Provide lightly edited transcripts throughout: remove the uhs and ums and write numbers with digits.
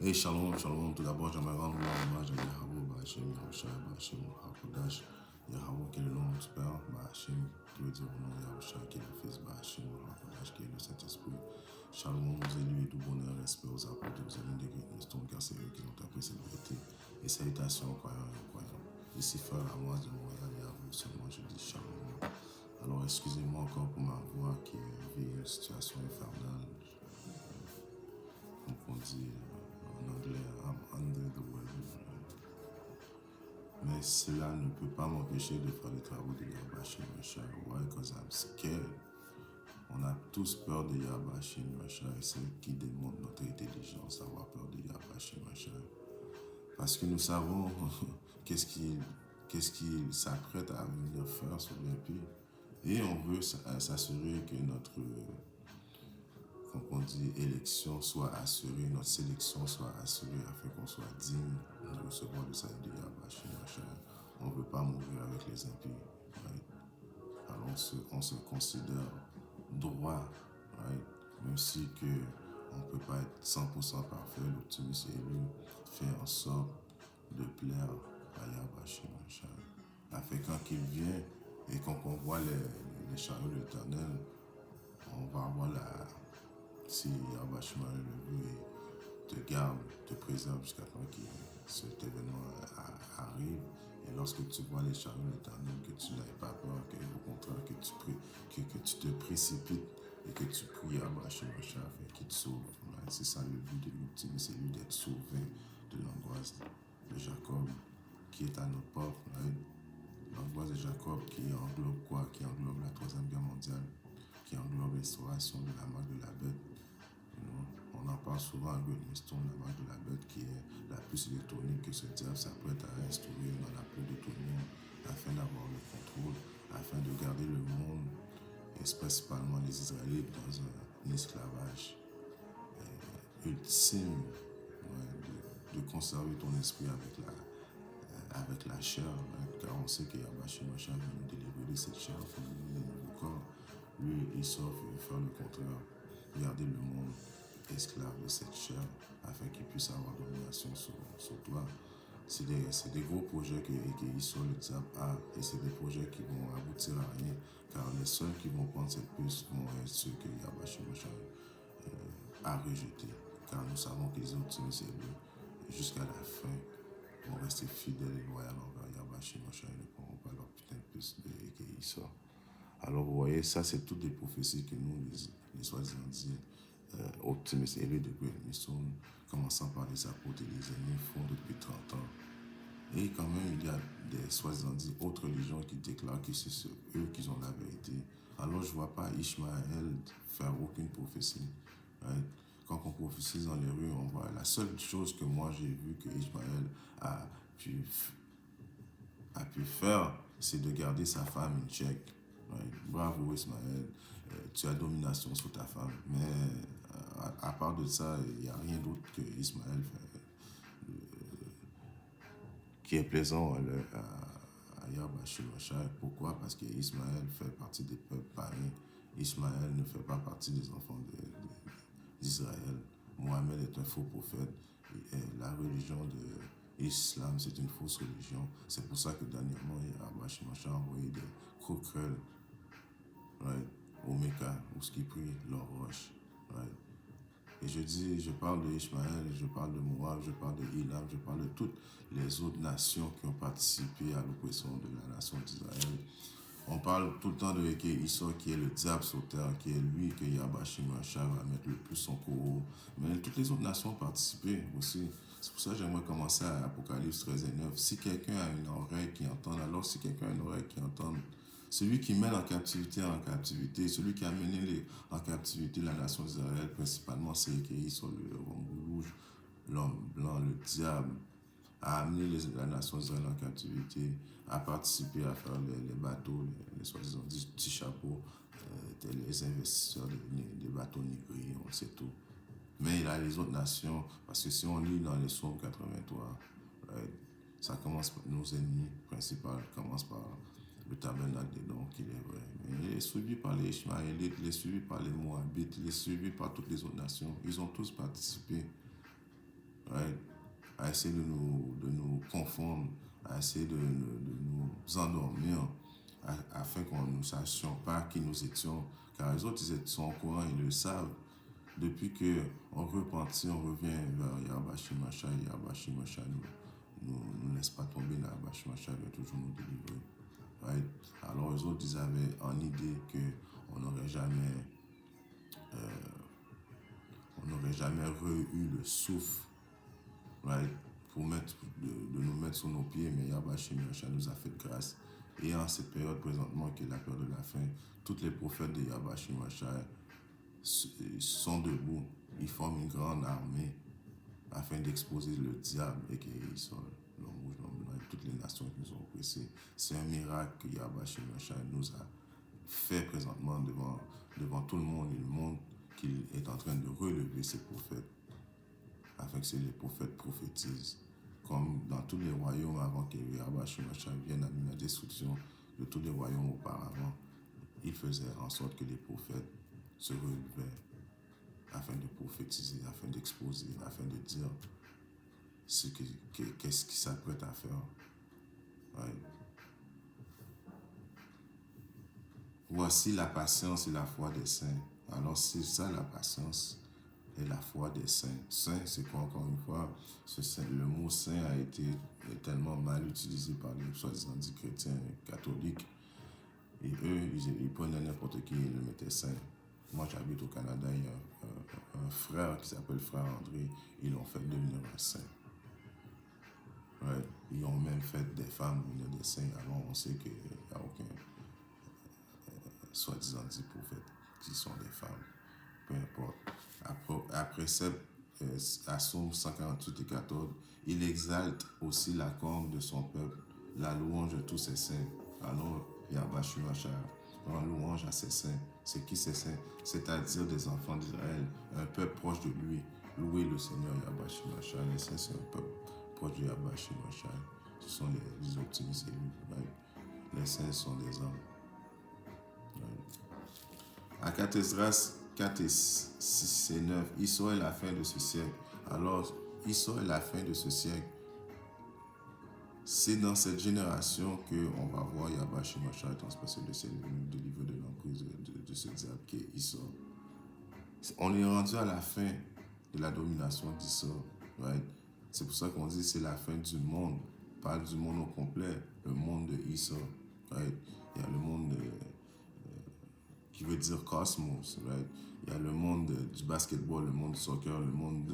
Et shalom, shalom. Tout d'abord, j'aimerais rendre hommage à Yahweh, Ba'Hachem, Yahushua, Ba'Hachem, Hakodash. Yahweh, qui est le nom du Père, Ba'Hachem, qui veut dire au nom de Yahushua, qui est le Fils, Ba'Hachem, Hakodash, qui est le Saint-Esprit. Shalom aux élus et tout bonheur, respect aux apôtres, aux amis de Christ, car c'est eux qui ont appris cette vérité. Et salutations aux croyants et aux croyants. Ici, frère Amoise de Montréal, Yahweh, seulement je dis shalom. Alors, excusez-moi encore pour ma voix qui vit une situation infernale. Donc, on dit en anglais, I'm under the weather. Mais cela ne peut pas m'empêcher de faire les travaux de Yahweh Mashiach. Why? Because I'm scared. On a tous peur de Yahweh Mashiach et c'est ce qui démontre notre intelligence, avoir peur de Yahweh Mashiach. Parce que nous savons qu'est-ce qu'il s'apprête à venir faire sur l'impie. Et on veut s'assurer que notre, comme on dit, élection soit assurée, notre sélection soit assurée afin qu'on soit digne de recevoir le salut de Yahweh. On ne veut pas mourir avec les impies. Right? Alors on se considère droit, right? Même si que on ne peut pas être 100% parfait, l'optimisme élu fait en sorte de plaire à Yahweh afin quand il vient et quand on voit les chariots de l'Éternel, on va avoir si Yahweh le veut et te garde, te préserve jusqu'à temps que cet événement arrive. Et lorsque tu vois les chariots de l'Éternel, que tu n'aies pas peur, que au contraire que tu te précipites et que tu pries à Yahweh afin qu'il te sauve. C'est ça le but de l'optimisme, c'est lui d'être sauvé de l'angoisse de Jacob qui est à notre porte. L'angoisse de Jacob qui englobe quoi? Qui englobe la Troisième Guerre mondiale, qui englobe l'instauration de la marque de la bête. On en parle souvent à Goodnestone, la marque de la bête qui est la puce électronique que ce diable s'apprête à instaurer dans la peau de tout le monde afin d'avoir le contrôle, afin de garder le monde, et principalement les Israélites, dans un esclavage ultime, de conserver ton esprit avec la chair, car on sait que Yahweh Mashiach vient nous délivrer de cette chair, pour nous donner le nouveau corps. Lui, il s'offre et veut faire le contraire, garder le monde esclave de cette chair, afin qu'il puisse avoir domination sur toi. C'est des gros projets que Israël le diable a, et c'est des projets qui vont aboutir à rien, car les seuls qui vont prendre cette puce vont être ceux que Yahweh Mashiach a rejetés, car nous savons que les optimistes jusqu'à la fin vont rester fidèles et loyaux envers Yahweh Mashiach et ne prendront pas leur putain de puce de Israël. Alors vous voyez, ça c'est toutes les prophéties que nous, les soi-disant optimistes élus de Great Mission, commençant par les apôtres et les ennemis, font depuis 30 ans. Et quand même, il y a des soi-disant autres religions qui déclarent que c'est eux qui ont la vérité. Alors je ne vois pas Ishmaël faire aucune prophétie. Right? Quand on prophétise dans les rues, on voit la seule chose que moi j'ai vu que Ishmaël a pu faire, c'est de garder sa femme in check. Right? Bravo Ismaël, tu as domination sur ta femme. Mais à part de ça, il n'y a rien d'autre que Ismaël qui est plaisant à Yahweh Shemashai. Pourquoi? Parce que Ismaël fait partie des peuples païens. Ismaël ne fait pas partie des enfants d'Israël. Mohamed est un faux prophète. Et la religion de l'islam, c'est une fausse religion. C'est pour ça que dernièrement, Yahweh Shemashai a envoyé des coquerelles, right, au Mecca, où ce qui prie leur roche. Right. Et je parle de Ishmaël, je parle de Moab, je parle de Ilam, je parle de toutes les autres nations qui ont participé à l'oppression de la nation d'Israël. On parle tout le temps de Issa qui est le diable sur terre, qui est lui que Yahweh Shemashai va mettre le plus son courroux. Mais toutes les autres nations ont participé aussi. C'est pour ça que j'aimerais commencer à Apocalypse 13 et 9. Si quelqu'un a une oreille qui entend, alors si quelqu'un a une oreille qui entend, celui qui mène en captivité, celui qui a mené en captivité la nation d'Israël, principalement c'est qui sur le rouge, l'homme blanc, le diable, a amené la nation d'Israël en captivité, a participé à faire les bateaux, les soi-disant petits chapeaux, les investisseurs des bateaux négriers, on sait tout. Mais il a les autres nations, parce que si on lit dans les psaumes 83, ça commence par nos ennemis principaux, commence par le tabernacle des dons, qu'il est vrai. Mais il est suivi par les Ishmaélites, il est suivi par les Moabites, il est suivi par toutes les autres nations. Ils ont tous participé. right? À essayer de nous confondre, à essayer de nous endormir, afin qu'on ne sachions pas qui nous étions. Car les autres, ils sont au courant, ils le savent. Depuis qu'on repentit, on revient vers Yahweh Shemashah, et Yahweh Shemashah nous laisse pas tomber, Yahweh Shemashah va toujours nous délivrer. Right? Alors les autres, ils avaient en idée qu'on n'aurait jamais eu le souffle, right, pour de nous mettre sur nos pieds, mais Yahweh Shemashah nous a fait grâce. Et en cette période présentement, qui est la période de la fin, tous les prophètes de Yahweh Shemashah sont debout, ils forment une grande armée afin d'exposer le diable et qu'ils sont l'homme rouge, l'homme blanc et toutes les nations qui nous ont oppressés. C'est un miracle que Yahweh Shemashah nous a fait présentement devant tout le monde, et le monde qu'il est en train de relever ses prophètes, afin que les prophètes prophétisent. Comme dans tous les royaumes avant que Yahweh Shemashah vienne à la destruction de tous les royaumes auparavant, il faisait en sorte que les prophètes se relevaient afin de prophétiser, afin d'exposer, afin de dire qu'est-ce qu'il s'apprête à faire. Ouais. Voici la patience et la foi des saints. Alors c'est ça la patience et la foi des saints. Saint, c'est quoi encore une fois? Le mot saint a été tellement mal utilisé par les soi-disant dits chrétiens catholiques. Et eux, ils prenaient n'importe qui et le mettaient saint. Moi, j'habite au Canada, il y a un frère qui s'appelle Frère André. Ils l'ont fait devenir un saint. Ouais. Ils ont même fait des femmes devenir des saints. Alors, on sait qu'il n'y a aucun soi-disant dit prophètes qui sont des femmes. Peu importe. Après à Psaume 148 et 14, il exalte aussi la corne de son peuple, la louange de tous ses saints. Alors, Yahweh Shemashah rend louange à ses saints. C'est qui ces saints? C'est-à-dire des enfants d'Israël, un peuple proche de lui. Louez le Seigneur Yahweh Shemashah. Les saints, c'est un peuple proche de Yahweh Shemashah. Ce sont les optimistes élus. Right? Les saints sont des hommes. Right? À 4 Esdras 4 et 6 et 9, Issa est la fin de ce siècle. Alors, Issa est la fin de ce siècle. C'est dans cette génération qu'on va voir Yahweh Shemashah transpercer le ciel et nous délivrer de l'emprise de ce diable qui est Issa. On est rendu à la fin de la domination d'Issa. Right? C'est pour ça qu'on dit que c'est la fin du monde, pas du monde au complet, le monde de Issa. Right? Il y a le monde qui veut dire cosmos. Right? Il y a le monde du basketball, le monde du soccer, le monde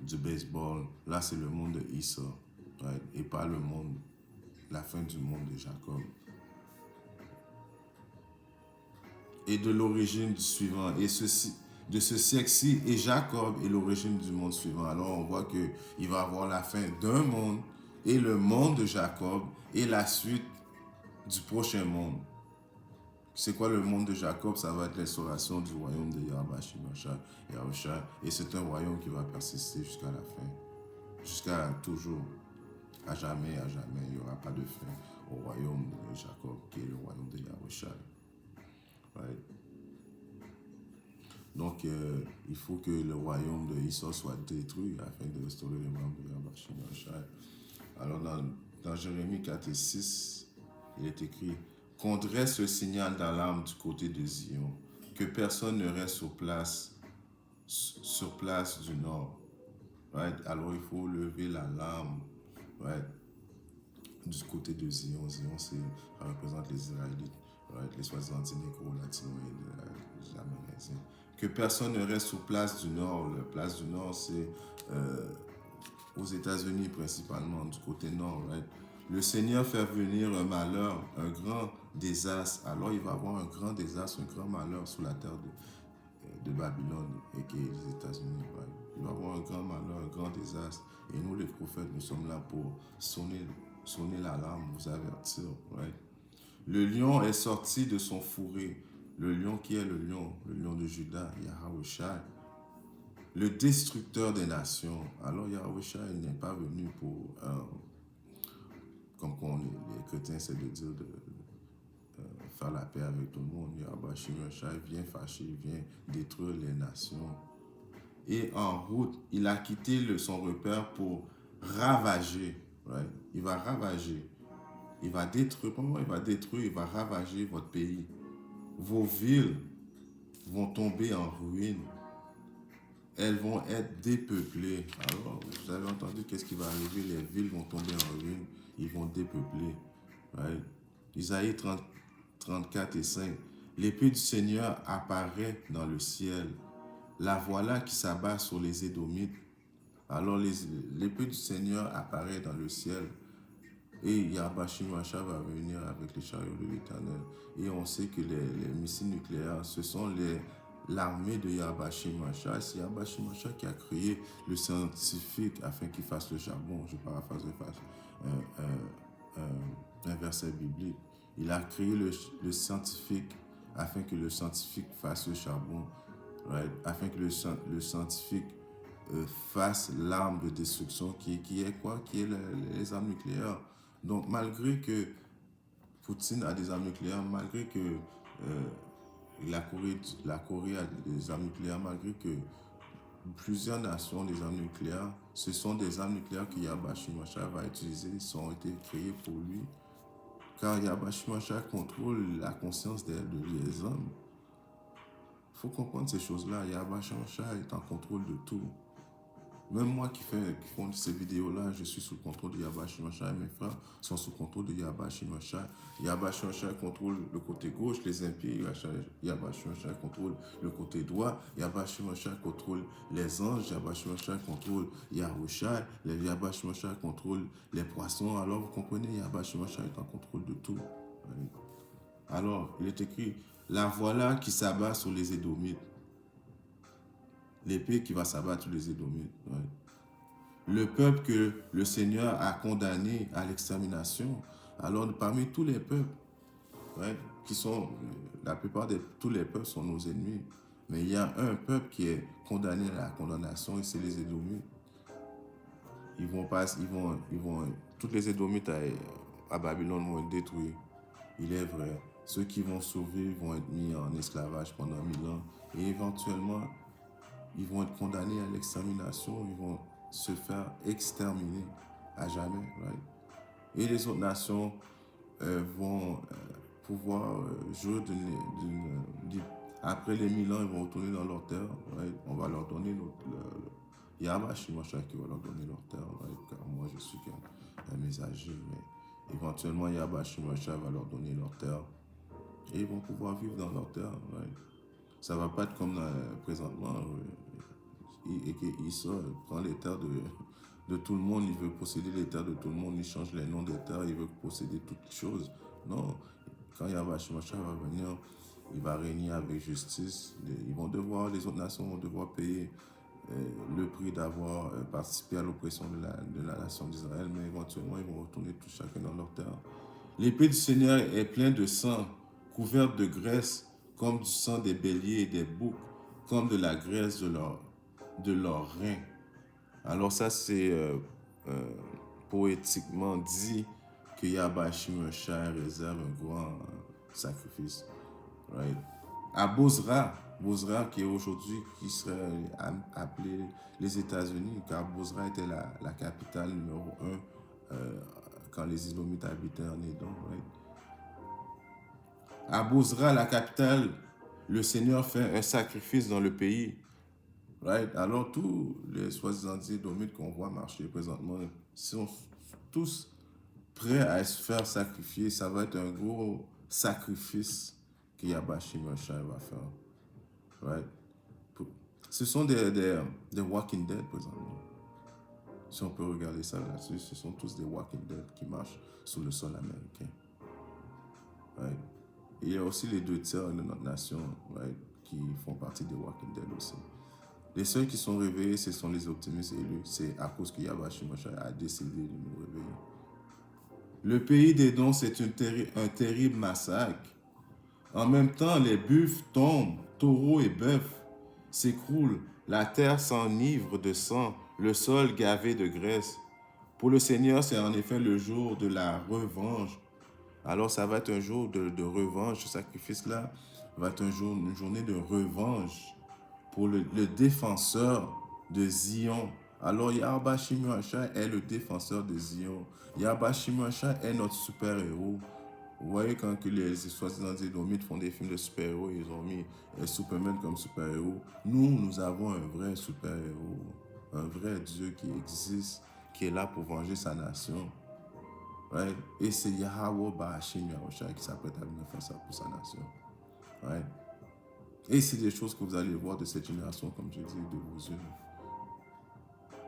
du baseball. Là, c'est le monde de Issa. Right? Et pas le monde, la fin du monde de Jacob. Et de l'origine du suivant. Et de ce siècle-ci, et Jacob est l'origine du monde suivant. Alors on voit qu'il va avoir la fin d'un monde, et le monde de Jacob, et la suite du prochain monde. C'est quoi le monde de Jacob? Ça va être l'instauration du royaume de Yahweh Shemashah, et c'est un royaume qui va persister jusqu'à la fin. Jusqu'à toujours. À jamais, il n'y aura pas de fin au royaume de Jacob, qui est le royaume de Yahweh. Right? Donc, il faut que le royaume de Issa soit détruit afin de restaurer le royaume de Yahweh Shemashah. Alors, dans Jérémie 4 et 6, il est écrit « Qu'on dresse le signal d'alarme du côté de Zion, que personne ne reste sur place du nord. » Right? Alors, il faut lever l'alarme, right, du côté de Zion. Zion, ça représente les Israélites, right, les soi-disant négros, latinos et les Amérindiens. Que personne ne reste sur place du nord. La place du nord, c'est aux États-Unis principalement, du côté nord. Right? Le Seigneur fait venir un malheur, un grand désastre. Alors il va y avoir un grand désastre, un grand malheur sur la terre de Babylone et qui est les États-Unis. Right? Il va y avoir un grand malheur, un grand désastre. Et nous, les prophètes, nous sommes là pour sonner l'alarme, vous avertir. Right? Le lion est sorti de son fourré. Le lion qui est le lion de Juda, Yahweh, le destructeur des nations. Alors Yahweh n'est pas venu pour, comme les chrétiens essaient de dire, de faire la paix avec tout le monde. Yahweh vient fâcher, vient détruire les nations. et en route, il a quitté son repère pour ravager. Right? Il va ravager. Il va détruire. Comment il va détruire? Il va ravager votre pays. Vos villes vont tomber en ruine. Elles vont être dépeuplées. Alors, vous avez entendu qu'est-ce qui va arriver? Les villes vont tomber en ruine. Ils vont dépeupler. Right? Isaïe 34 et 5. L'épée du Seigneur apparaît dans le ciel. La voilà qui s'abat sur les Édomites. Alors l'épée du Seigneur apparaît dans le ciel. Et Yahweh Shimasha va venir avec les chariots de l'Éternel. Et on sait que les missiles nucléaires, ce sont l'armée de Yahweh Shimasha. C'est Yahweh Shimasha qui a créé le scientifique afin qu'il fasse le charbon. Je paraphrase un verset biblique. Il a créé le scientifique afin que le scientifique fasse le charbon. Right? Afin que le scientifique fasse l'arme de destruction qui est quoi? Qui est les armes nucléaires. Donc, malgré que Poutine a des armes nucléaires, malgré que la Corée a des armes nucléaires, malgré que plusieurs nations ont des armes nucléaires, ce sont des armes nucléaires que Yahweh Shimasha va utiliser, ils ont été créées pour lui. Car Yahweh Shimasha contrôle la conscience des hommes. Il faut comprendre ces choses-là. Yahweh Shimasha est en contrôle de tout. Même moi qui font ces vidéos-là, je suis sous le contrôle de Yahweh Shimasha et mes frères sont sous le contrôle de Yahweh Shimasha. Yahweh Shimasha contrôle le côté gauche, les impies. Yahweh Shimasha contrôle le côté droit. Yahweh Shimasha contrôle les anges. Yahweh Shimasha contrôle Yahushua. Yahweh Shimasha contrôle les poissons. Alors vous comprenez, Yahweh Shimasha est en contrôle de tout. Alors, il est écrit, la voilà qui s'abat sur les Édomites. L'épée qui va s'abattre sur les Édomites. Ouais. Le peuple que le Seigneur a condamné à l'extermination. Alors, parmi tous les peuples, ouais, la plupart de tous les peuples sont nos ennemis. Mais il y a un peuple qui est condamné à la condamnation et c'est les Édomites. Toutes les Édomites à Babylone vont être détruits. Il est vrai. Ceux qui vont survivre vont être mis en esclavage pendant 1000 ans. Et éventuellement, ils vont être condamnés à l'extermination, ils vont se faire exterminer à jamais. Right? Et les autres nations vont pouvoir jouer après les 1000 ans, ils vont retourner dans leur terre. Right? On va leur donner Yahweh Shimasha qui va leur donner leur terre. Right? Car moi, je suis qu'un messager. Mais éventuellement, Yahweh Shimasha va leur donner leur terre. Et ils vont pouvoir vivre dans leur terre. Right? Ça ne va pas être comme présentement. Il prend les terres de tout le monde, il veut posséder les terres de tout le monde, il change les noms des terres, il veut posséder toutes choses. Non, quand Yahweh Shimasha va venir, il va régner avec justice. Les autres nations vont devoir payer le prix d'avoir participé à l'oppression de la nation d'Israël, mais éventuellement, ils vont retourner tout chacun dans leur terre. L'épée du Seigneur est pleine de sang, couverte de graisse, comme du sang des béliers et des boucs, comme de la graisse de leurs reins. Alors ça, c'est poétiquement dit que Yahweh Shimasha réserve un grand sacrifice. Right? À Bozrah qui est aujourd'hui, qui serait appelé les États-Unis, car Bozrah était la capitale numéro 1 quand les Édomites habitaient en Édom. Right? À Bozrah, la capitale, le Seigneur fait un sacrifice dans le pays. Right? Alors, tous les soi-disant Édomites qu'on voit marcher présentement sont tous prêts à se faire sacrifier. Ça va être un gros sacrifice que Yahweh Shimasha va faire. Right? Ce sont des Walking Dead présentement. Si on peut regarder ça là-dessus, ce sont tous des Walking Dead qui marchent sur le sol américain. Right? Et il y a aussi les 2/3 de notre nation, right, qui font partie des Walking Dead aussi. Les seuls qui sont réveillés, ce sont les optimistes élus. C'est à cause que Yahweh Shimasha a décidé de nous réveiller. Le pays d'Édom, c'est un terrible massacre. En même temps, les buffles tombent, taureaux et bœufs s'écroulent. La terre s'enivre de sang, le sol gavé de graisse. Pour le Seigneur, c'est en effet le jour de la revanche. Alors, ça va être un jour de revanche. Ce sacrifice-là va être une journée de revanche. pour le défenseur de Zion. Alors Yahweh Shimashai est le défenseur de Zion. Yahweh Shimashai est notre super-héros. Vous voyez quand que les soi-disant Édomites font des films de super-héros, ils ont mis Superman comme super-héros. Nous avons un vrai super-héros, un vrai Dieu qui existe, qui est là pour venger sa nation. Right? Et c'est Yahweh Ba'ashim Yahushua qui s'apprête à venir faire ça pour sa nation. Right? Et c'est des choses que vous allez voir de cette génération, comme je dis, de vos yeux.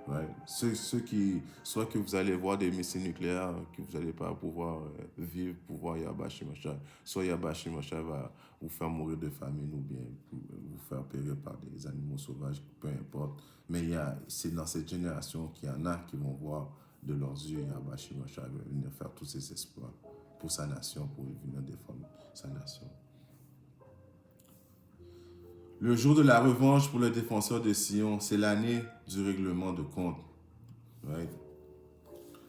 Right? Ceux qui, soit que vous allez voir des missiles nucléaires que vous n'allez pas pouvoir vivre pour voir Yahweh Shimashai, soit Yahweh Shimashai va vous faire mourir de famine ou bien vous faire périr par des animaux sauvages, peu importe. Mais c'est dans cette génération qu'il y en a qui vont voir de leurs yeux Yahweh Shimashai venir faire tous ses espoirs pour sa nation, pour venir défendre sa nation. Le jour de la revanche pour le défenseur de Sion, c'est l'année du règlement de compte. Right?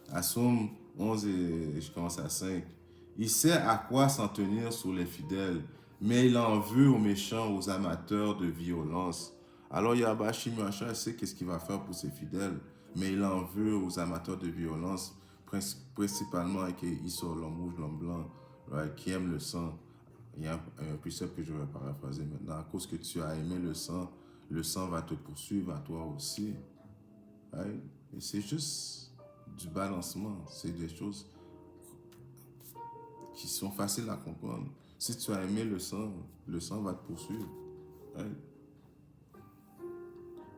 À Somme 11 et je commence à 5. Il sait à quoi s'en tenir sur les fidèles, mais il en veut aux méchants, aux amateurs de violence. Alors Yahweh Shimashai sait qu'est-ce qu'il va faire pour ses fidèles, mais il en veut aux amateurs de violence, principalement avec Issor, l'homme rouge, l'homme blanc, right, qui aime le sang. Il y a un précepte que je vais paraphraser maintenant. À cause que tu as aimé le sang va te poursuivre à toi aussi. Right? Et c'est juste du balancement. C'est des choses qui sont faciles à comprendre. Si tu as aimé le sang va te poursuivre. Right?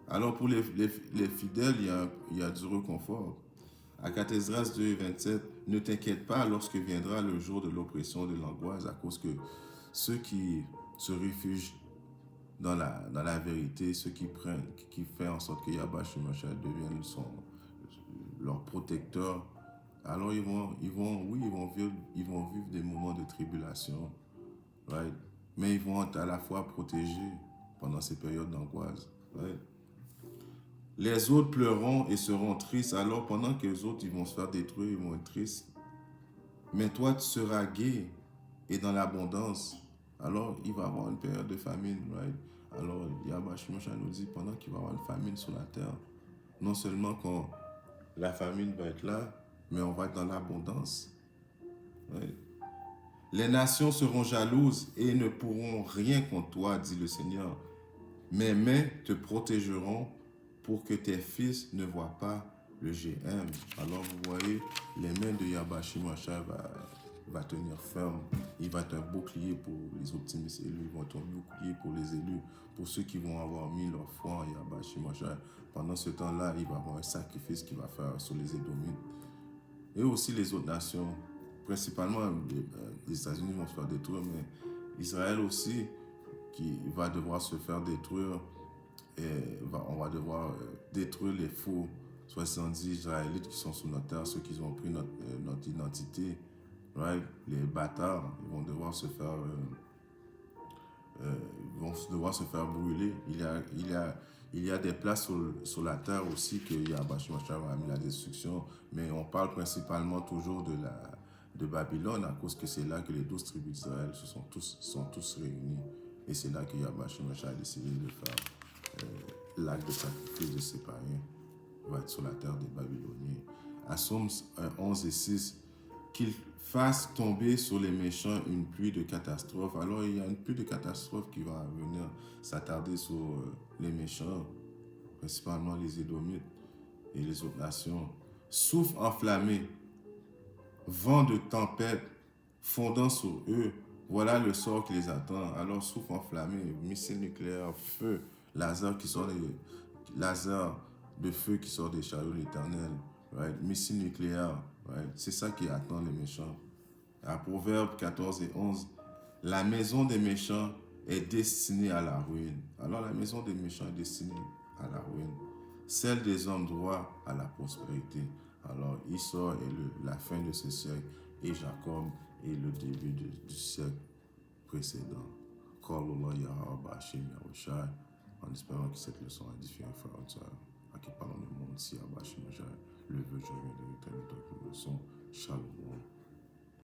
Alors pour les fidèles, il y a du réconfort. À Cathésras 2, 27, ne t'inquiète pas lorsque viendra le jour de l'oppression, de l'angoisse, à cause que ceux qui se réfugient dans la vérité, ceux qui font en sorte que Yahweh Shimashai devienne leur protecteur, alors ils vont vivre des moments de tribulation, right? Mais ils vont être à la fois protégés pendant ces périodes d'angoisse, right? Les autres pleureront et seront tristes, alors pendant que les autres ils vont se faire détruire, ils vont être tristes. Mais toi, tu seras gai et dans l'abondance. Alors, il va y avoir une période de famine, right? Alors, Yahweh Shimashai nous dit pendant qu'il va y avoir une famine sur la terre, non seulement quand la famine va être là, mais on va être dans l'abondance. Right? Les nations seront jalouses et ne pourront rien contre toi, dit le Seigneur. Mes mains te protégeront pour que tes fils ne voient pas le GM. Alors vous voyez, les mains de Yahweh Shimashai va tenir ferme. Il va être un bouclier pour les optimistes élus. Il va être un bouclier pour les élus, pour ceux qui vont avoir mis leur foi en Yahweh Shimashai. Pendant ce temps-là, il va y avoir un sacrifice qu'il va faire sur les Édomites. Et aussi les autres nations. Principalement, les États-Unis vont se faire détruire, mais Israël aussi, qui va devoir se faire détruire. Et on va devoir détruire les faux 70 Israélites qui sont sous notre terre, ceux qui ont pris notre identité, right? Les bâtards, ils vont devoir se faire brûler. Il y a des places sur la terre aussi que Yahweh Shimashai a mis la destruction, mais on parle principalement toujours de Babylone à cause que c'est là que les 12 tribus d'Israël sont tous réunis. Et c'est là que Yahweh Shimashai a décidé de faire l'acte de sacrifice de ses païens. Va être sur la terre des Babyloniens. À Psaume 11 et 6, qu'il fasse tomber sur les méchants une pluie de catastrophes. Alors il y a une pluie de catastrophes qui va venir s'attarder sur les méchants, principalement les Édomites et les autres nations. Souffle enflammé, vent de tempête fondant sur eux, voilà le sort qui les attend. Alors souffle enflammé, missile nucléaire, feu, laser de feu qui sort des chariots de l'Éternel, right? Missile nucléaire, right? C'est ça qui attend les méchants. À Proverbes 14 et 11, la maison des méchants est destinée à la ruine. Alors la maison des méchants est destinée à la ruine. Celle des hommes droits à la prospérité. Alors Issor est la fin de ce siècle et Jacob est le début du siècle précédent. En espérant que cette leçon a édifié un frère et sœur à qui parlons le monde, si Yahweh Shimashai le veut, je viens de retenir notre leçon. Shalom.